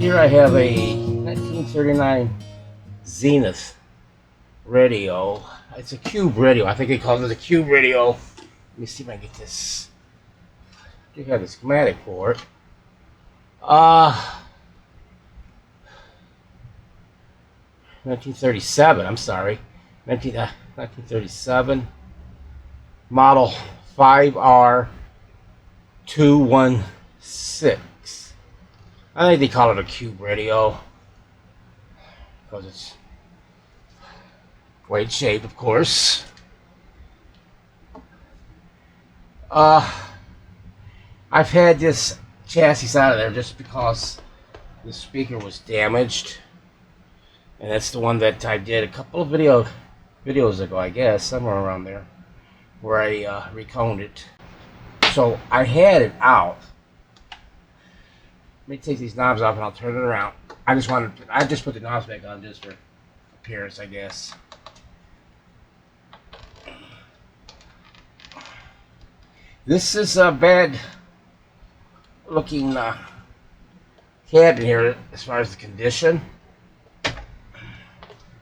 Here I have a 1939 Zenith radio. It's a cube radio. I think they call it a cube radio. Let me see if I can get this. I think I have the schematic for it. 1937. I'm sorry, 1937 model 5R216. I think they call it a cube radio because it's great shape, of course. I've had this chassis out of there just because the speaker was damaged, and that's the one that I did a couple of videos ago, I guess, somewhere around there, where I reconed it. So I had it out. Let me take these knobs off and I'll turn it around. I just put the knobs back on just for appearance, I guess. This is a bad looking cabinet here as far as the condition. A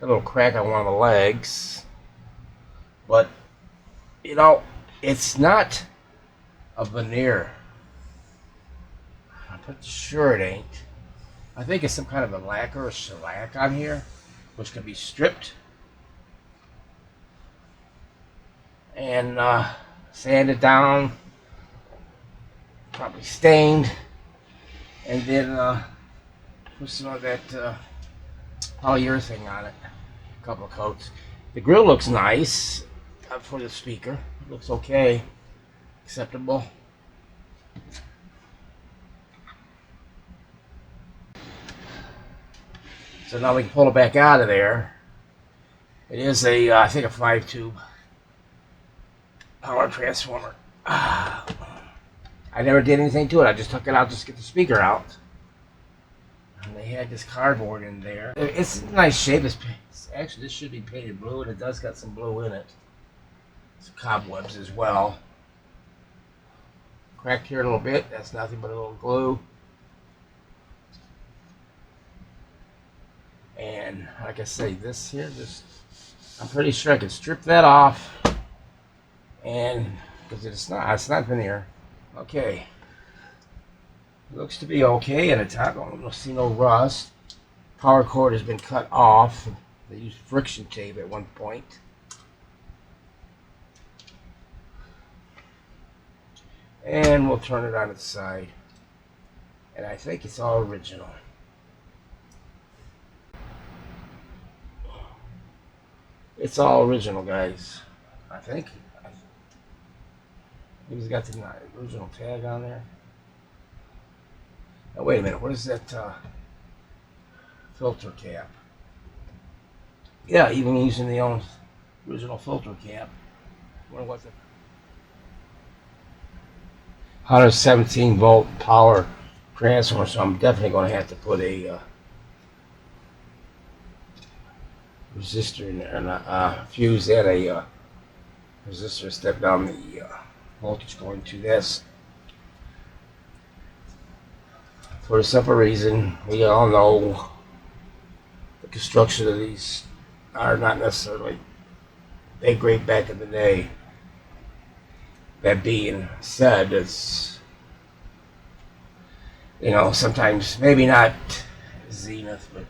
little crack on one of the legs, but you know, it's not a veneer. I'm pretty sure it ain't. I think it's some kind of a lacquer or shellac on here, which can be stripped and sanded down, probably stained, and then put some of that polyurethane on it. A couple of coats. The grill looks nice for the speaker. It looks okay, acceptable. So now we can pull it back out of there. It is a, I think, a 5-tube power transformer. I never did anything to it. I just took it out just to get the speaker out. And they had this cardboard in there. It's in nice shape. Actually, this should be painted blue, and it does got some blue in it. Some cobwebs as well. Cracked here a little bit. That's nothing but a little glue. And like I say, this here, I'm pretty sure I can strip that off, and because it's not veneer. Okay, looks to be okay at the top. I don't see no rust. Power cord has been cut off. They used friction tape at one point. And we'll turn it on its side, and I think it's all original. It's all original, guys. I think. He's got the original tag on there. Now, wait a minute. What is that filter cap? Yeah, even using the own original filter cap. What was it? 117 volt power transformer. So I'm definitely going to have to put a resistor in there, and a fuse and a resistor, step down the voltage going to this, for the simple reason we all know the construction of these are not necessarily that great back in the day. That being said, it's, you know, sometimes maybe not Zenith, but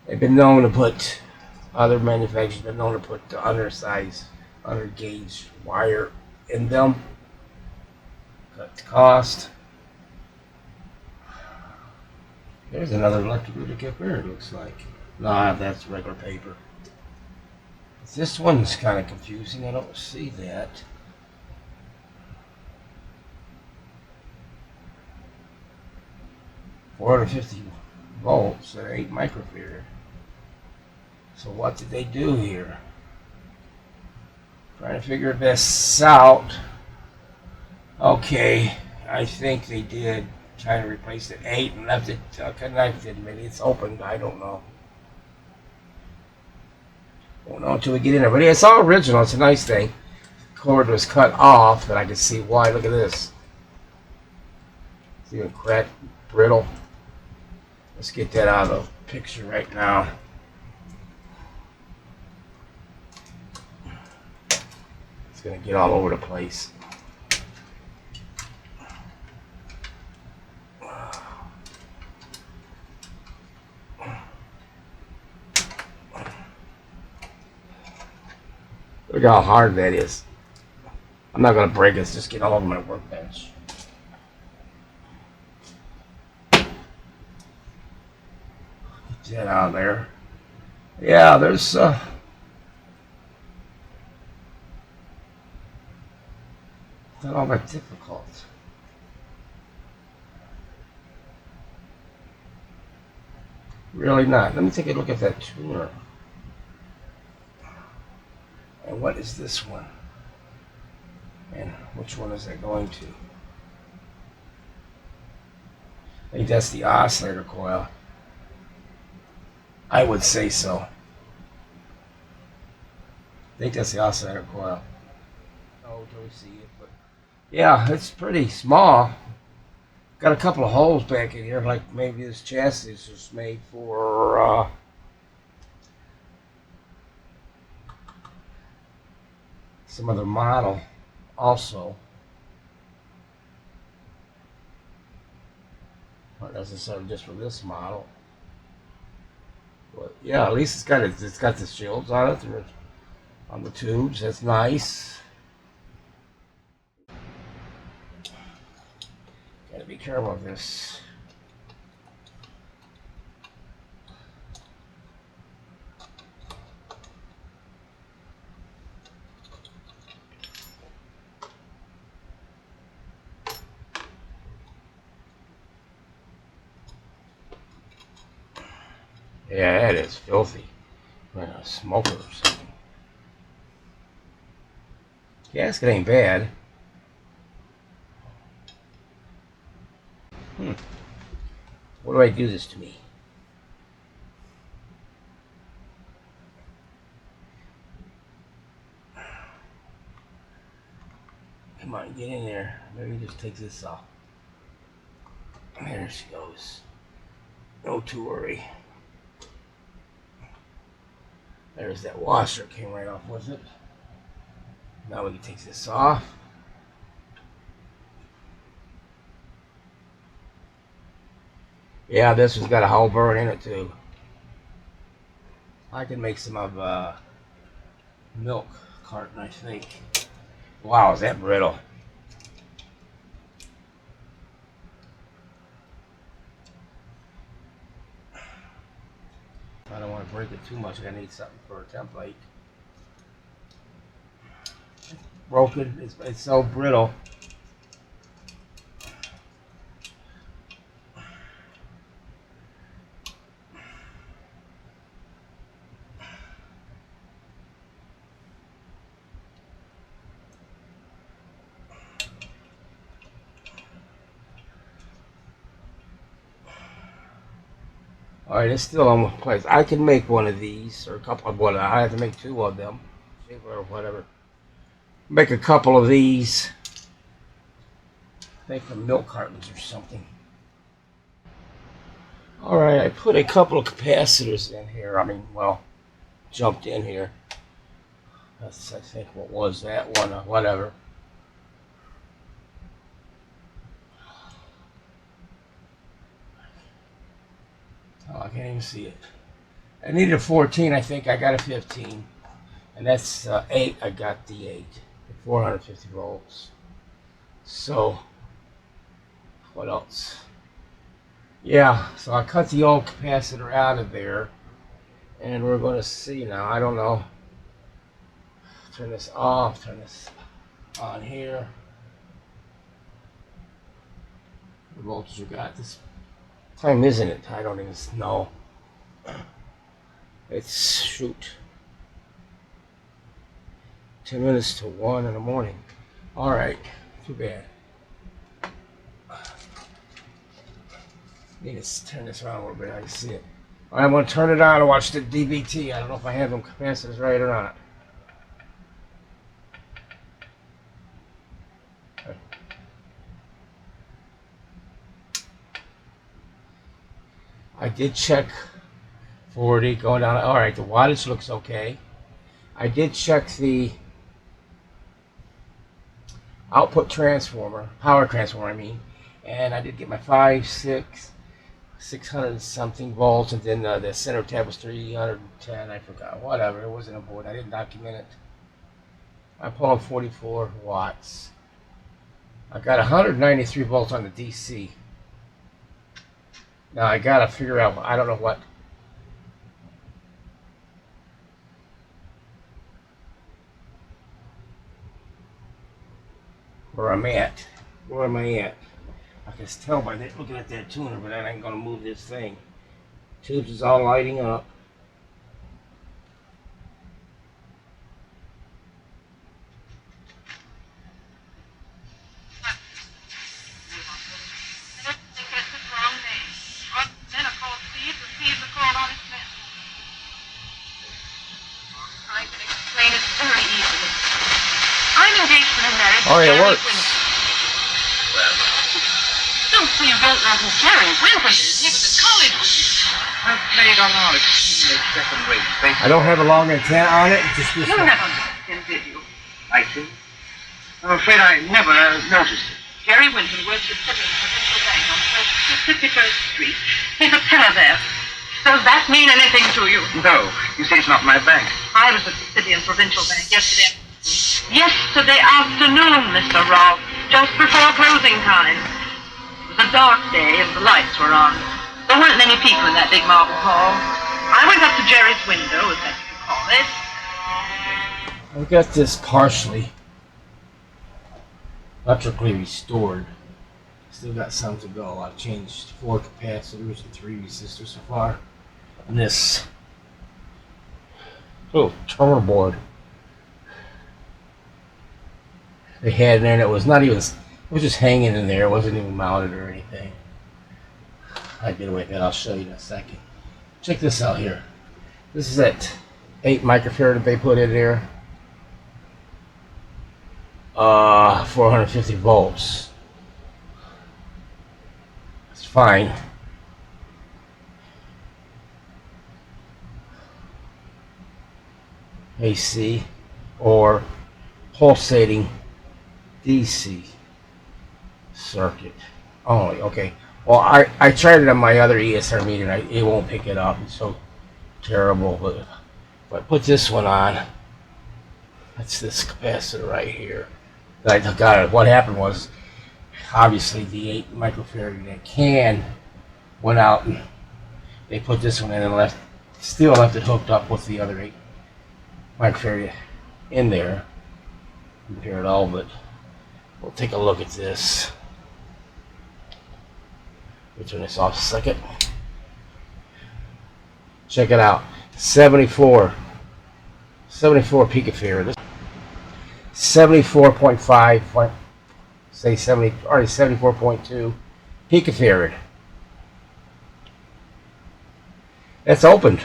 they've been known to put, other manufacturers have been known to put the undersized, undergauge wire in them. Cut the cost. There's another electrical kit there, it looks like. No, that's regular paper. But this one's kind of confusing. I don't see that. $450 volts at 8 microfarad. So what did they do here? Trying to figure this out. Okay, I think they did try to replace the 8 and left it connected. Maybe it's opened. I don't know. Won't know until we get in there. But it's all original. It's a nice thing. The cord was cut off, but I can see why. Look at this. It's even cracked, brittle. Let's get that out of the picture right now. It's going to get all over the place. Look how hard that is. I'm not going to break it. It's just getting all over my workbench. Get that out of there. Yeah, there's not all that difficult. Really not. Let me take a look at that tuner. And what is this one? And which one is that going to? I think that's the oscillator coil. I would say so. I think that's the oscillator coil. Oh, don't see it, but yeah, it's pretty small. Got a couple of holes back in here, like maybe this chassis is made for some other model also. Not necessarily just for this model. But yeah, at least it's got the shields on it on the tubes. That's nice. Gotta be careful of this. Yeah, that is filthy. Like a smoker or something. Gasket ain't bad. What do I do this to me? Come on, get in there. Maybe just take this off. There she goes. No to worry. There's that washer. Came right off with it. Now we can take this off. Yeah, this has got a whole burn in it too. I can make some of milk carton, I think. Wow, is that brittle? I don't want to break it too much. I need something for a template. Broken. It's so brittle. All right, it's still on place. I can make one of these, or a couple of one. I have to make two of them, or whatever. Make a couple of these. Make them milk cartons or something. All right, I put a couple of capacitors in here. I mean, well, jumped in here. That's, I think, what was that one? Whatever. Oh, I can't even see it. I needed a 14. I think I got a 15. And that's 8. I got the 8. 450 volts. So, what else? Yeah, so I cut the old capacitor out of there. And we're going to see now. I don't know. Turn this off. Turn this on here. The voltage you got. This time isn't it? I don't even know. It's, shoot, 10 minutes to 1 in the morning. All right, too bad. Need to turn this around a little bit. I can see it. All right, I'm going to turn it on and watch the DVT. I don't know if I have them capacitors right or not. I did check 40 going down. All right, the wattage looks okay. I did check the output transformer, power transformer, I mean, and I did get my 600 and something volts, and then the center tab was 310. I forgot, whatever. It wasn't important. I didn't document it. I pulled 44 watts. I got 193 volts on the DC. Now I gotta figure out. I don't know where I'm at. Where am I at? I can tell by that, looking at that tuner, but I ain't gonna move this thing. Tubes is all lighting up. Oh, it works. Don't say you don't know who Jerry Winton is. He was in college with you. I've played a lot of second-rate baseball. I don't have a long antenna on it. Just this You one. never met him, did you? I see. I'm afraid I never noticed it. Jerry Winton works at City Provincial Bank on 51st Street. He's a teller there. Does that mean anything to you? No, you see, it's not my bank. I was at the City and Provincial Bank yesterday. Yesterday afternoon, Mr. Ross, just before closing time. It was a dark day and the lights were on. There weren't many people in that big marble hall. I went up to Jerry's window, as best you call it. I've got this partially electrically restored. Still got some to go. I've changed 4 capacitors and 3 resistors so far. And this little terminal board they had in there, and it was not even, it was just hanging in there. It wasn't even mounted or anything. I get away with that. I'll show you in a second. Check this out here. This is that 8 microfarad that they put in there. 450 volts. It's fine. AC or pulsating DC circuit only. Okay. Well, I tried it on my other ESR meter and it won't pick it up. It's so terrible. But if I put this one on, that's this capacitor right here. I got it. What happened was, obviously, the 8 microfarad in that can went out, and they put this one in and still left it hooked up with the other 8 microfarad in there. Compare it all, but we'll take a look at this. We'll turn this off a second. Check it out. 74 picofarad. 74.5, say 70, already 74.2 picofarad. That's opened.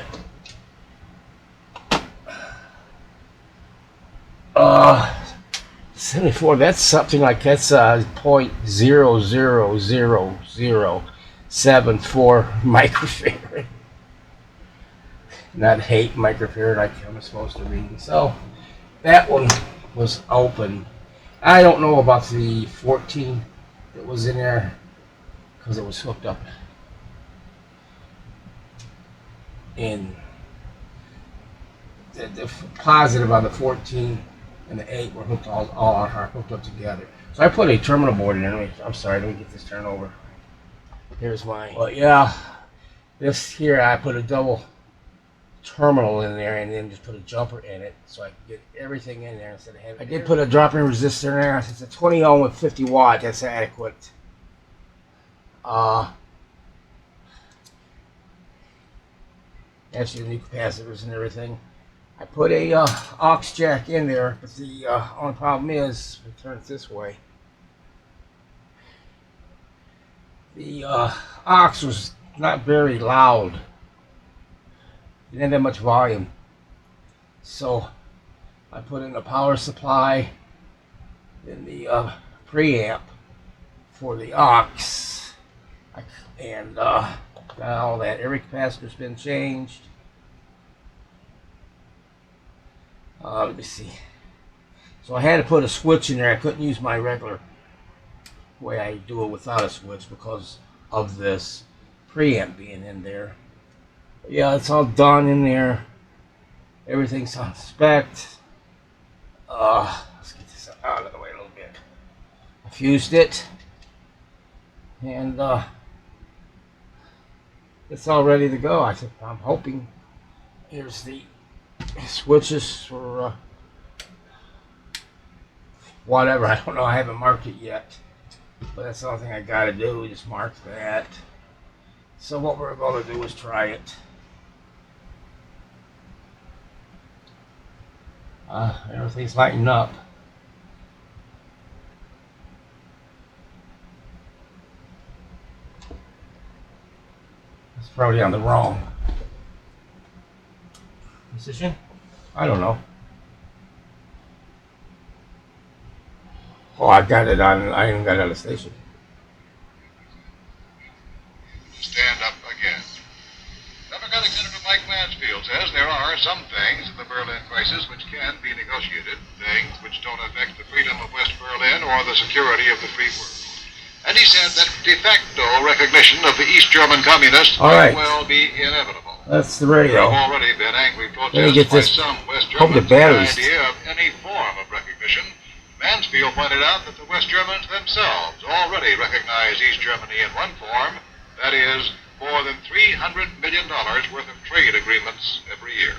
74. That's something like that's 0.00074 microfarad. Not 8 microfarad like I'm supposed to read. So that one was open. I don't know about the 14 that was in there because it was hooked up in the positive on the 14 and the 8 were hooked all are hooked up together. So I put a terminal board in there. I'm sorry, let me get this turned over. Here's mine. Well, yeah, this here I put a double terminal in there and then just put a jumper in it so I can get everything in there instead of having. I did put a drop-in resistor in there. It's a 20 ohm with 50 watt. That's adequate. That's your new capacitors and everything. I put a aux jack in there, but the only problem is, if I turn it this way, the aux was not very loud. It didn't have much volume, so I put in a power supply in the preamp for the aux, and Got all that. Every capacitor's been changed. Let me see. So I had to put a switch in there. I couldn't use my regular way I do it without a switch because of this preamp being in there. But yeah, it's all done in there. Everything's on spec. Let's get this out of the way a little bit. I fused it, and it's all ready to go. I'm hoping. Here's the switches for whatever. I don't know. I haven't marked it yet, but that's the only thing I got to do. Just mark that. So what we're going to do is try it. Everything's lighting up. It's probably on the wrong position. I don't know. Oh, I got it on. I even got it on the station. Stand up again. Democratic Senator Mike Mansfield says there are some things in the Berlin crisis which can be negotiated, things which don't affect the freedom of West Berlin or the security of the free world. And he said that de facto recognition of the East German communists might well be inevitable. That's the radio. There have already been angry Let me get protests this. by some West Hope the Germans with batteries. the idea of any form of recognition. Mansfield pointed out that the West Germans themselves already recognize East Germany in one form, that is, more than $300 million worth of trade agreements every year.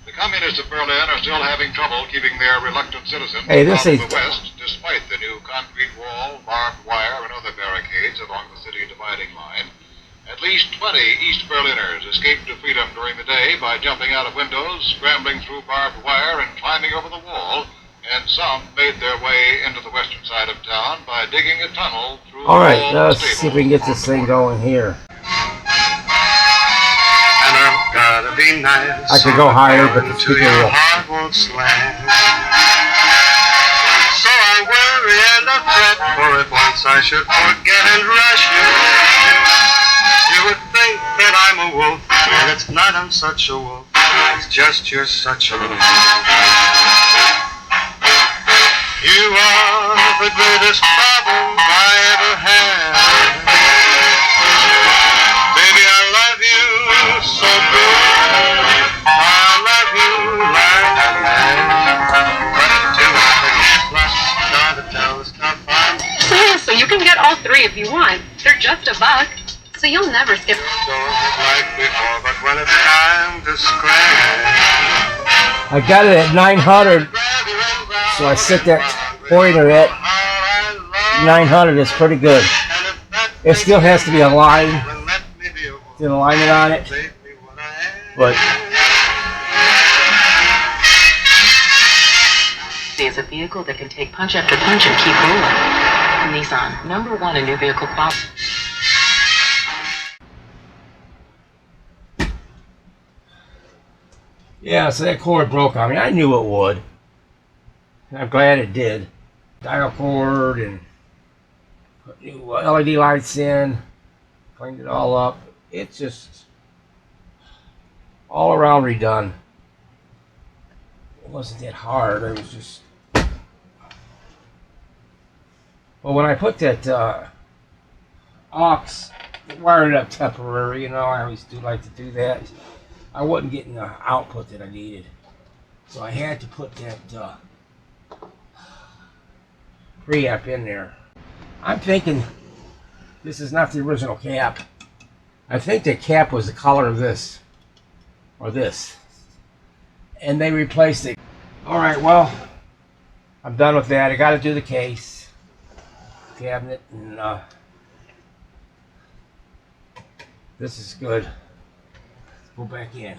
The communists of Berlin are still having trouble keeping their reluctant citizens out of the West, despite the new concrete wall, barbed wire, and other barricades along the city dividing line. At least 20 East Berliners escaped to freedom during the day by jumping out of windows, scrambling through barbed wire, and climbing over the wall, and some made their way into the western side of town by digging a tunnel through the Alright, wall let's see if we can get this thing going here. And I've gotta be nice. I could go higher, but the speaker will. Heart won't slam. So I worry and I fret, for if once I should forget and rush you, you would think that I'm a wolf, and it's not I'm such a wolf, it's just you're such a wolf. You are the greatest problem I ever had. Baby, I love you so good. I love you like a man. But until I get lost, try to tell the stuff I'm So you can get all three if you want. They're just $1, so you'll never skip. don't like before, but when it's time to scratch, I got it at 900, so I set that pointer at 900. It's pretty good. It still has to be a line, an alignment on it, but is a vehicle that can take punch after punch and keep rolling. Nissan, #1 in new vehicle quality. yeah, so that cord broke on me. I knew it would. And I'm glad it did. Dial cord and put new LED lights in. Cleaned it all up. It's just all around redone. It wasn't that hard. It was just. Well, when I put that aux, wired it up temporary. You know, I always do like to do that. I wasn't getting the output that I needed, so I had to put that preamp in there. I'm thinking this is not the original cap. I think the cap was the color of this, or this, and they replaced it. All right, well, I'm done with that. I got to do the case, cabinet, and this is good. Let's go back in.